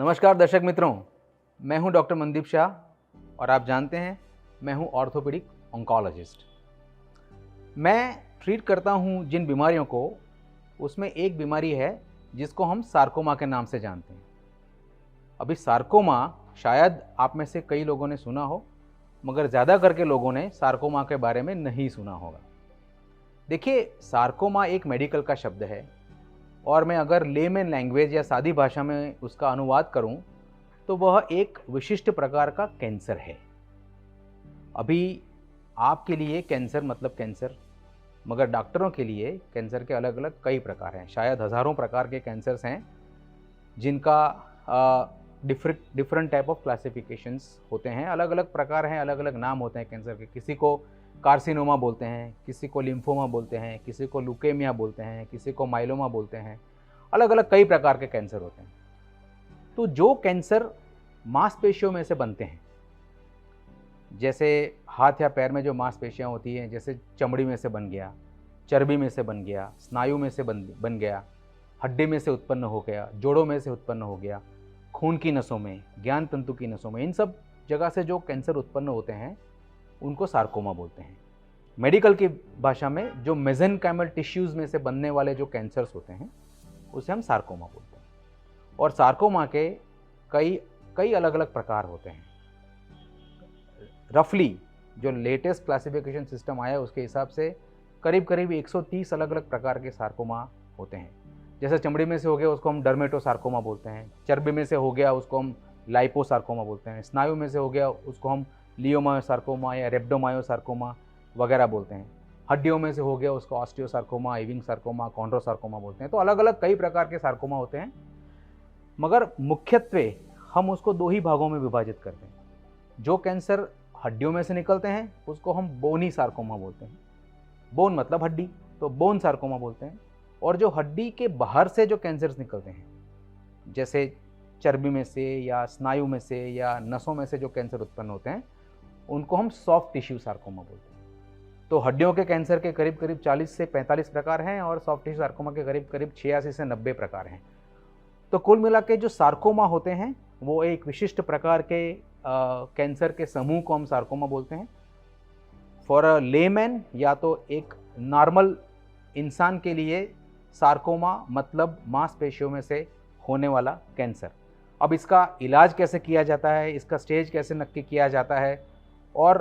नमस्कार दर्शक मित्रों, मैं हूं डॉक्टर मनदीप शाह और आप जानते हैं मैं हूं ऑर्थोपेडिक ऑन्कोलॉजिस्ट। मैं ट्रीट करता हूं जिन बीमारियों को, उसमें एक बीमारी है जिसको हम सार्कोमा के नाम से जानते हैं। अभी सार्कोमा शायद आप में से कई लोगों ने सुना हो, मगर ज़्यादा करके लोगों ने सार्कोमा के बारे में नहीं सुना होगा। देखिए, सार्कोमा एक मेडिकल का शब्द है और मैं अगर लेमन लैंग्वेज या सादी भाषा में उसका अनुवाद करूं तो वह एक विशिष्ट प्रकार का कैंसर है। अभी आपके लिए कैंसर मतलब कैंसर, मगर डॉक्टरों के लिए कैंसर के अलग अलग कई प्रकार हैं। शायद हज़ारों प्रकार के कैंसर्स हैं जिनका डिफरेंट टाइप ऑफ क्लासिफिकेशंस होते हैं, अलग अलग प्रकार हैं, अलग अलग नाम होते हैं कैंसर के। किसी को कार्सिनोमा बोलते हैं, किसी को लिम्फोमा बोलते हैं, किसी को ल्यूकेमिया बोलते हैं, किसी को माइलोमा बोलते हैं। अलग अलग कई प्रकार के कैंसर होते हैं। तो जो कैंसर मांसपेशियों में से बनते हैं, जैसे हाथ या पैर में जो मांसपेशियां होती हैं, जैसे चमड़ी में से बन गया, चर्बी में से बन गया, स्नायु में से बन गया, हड्डी में से उत्पन्न हो गया, जोड़ों में से उत्पन्न हो गया, खून की नसों में, ज्ञान तंतु की नसों में, इन सब जगह से जो कैंसर उत्पन्न होते हैं उनको सार्कोमा बोलते हैं। मेडिकल की भाषा में जो मेसेनकाइमल टिश्यूज़ में से बनने वाले जो कैंसर्स होते हैं उसे हम सार्कोमा बोलते हैं। और सार्कोमा के कई अलग अलग प्रकार होते हैं। रफली जो लेटेस्ट क्लासिफिकेशन सिस्टम आया है उसके हिसाब से करीब 130 अलग अलग प्रकार के सार्कोमा होते हैं। जैसे चमड़ी में से हो गया उसको हम डर्मेटोसार्कोमा बोलते हैं, चर्बी में से हो गया उसको हम लाइपोसार्कोमा बोलते हैं, स्नायु में से हो गया उसको हम लियोमायोसार्कोमा या रेप्डोमायोसार्कोमा वगैरह बोलते हैं, हड्डियों में से हो गया उसको ऑस्टियोसार्कोमा, इविंग सार्कोमा, कॉन्ड्रोसार्कोमा बोलते हैं। तो अलग अलग कई प्रकार के सार्कोमा होते हैं, मगर मुख्यत्वे हम उसको दो ही भागों में विभाजित करते हैं। जो कैंसर हड्डियों में से निकलते हैं उसको हम बोनी सार्कोमा बोलते हैं। बोन मतलब हड्डी, तो बोन सार्कोमा बोलते हैं। और जो हड्डी के बाहर से जो कैंसर्स निकलते हैं, जैसे चर्बी में से या स्नायु में से या नसों में से जो कैंसर उत्पन्न होते हैं उनको हम सॉफ्ट टिश्यू सार्कोमा बोलते हैं। तो हड्डियों के कैंसर के करीब 40 से 45 प्रकार हैं और सॉफ्ट टिश्यू सार्कोमा के करीब 86 से 90 प्रकार हैं। तो कुल मिला के जो सार्कोमा होते हैं वो एक विशिष्ट प्रकार के कैंसर के समूह को हम सार्कोमा बोलते हैं। फॉर अ लेमैन या तो एक नॉर्मल इंसान के लिए सार्कोमा मतलब मांसपेशियों में से होने वाला कैंसर। अब इसका इलाज कैसे किया जाता है, इसका स्टेज कैसे नक्की किया जाता है और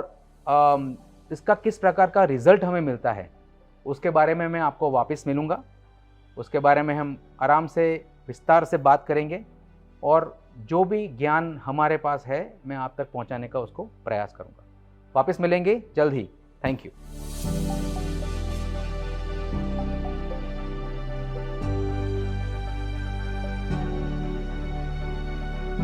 इसका किस प्रकार का रिजल्ट हमें मिलता है, उसके बारे में मैं आपको वापस मिलूँगा। उसके बारे में हम आराम से विस्तार से बात करेंगे और जो भी ज्ञान हमारे पास है मैं आप तक पहुंचाने का उसको प्रयास करूंगा। वापस मिलेंगे जल्द ही। Thank you.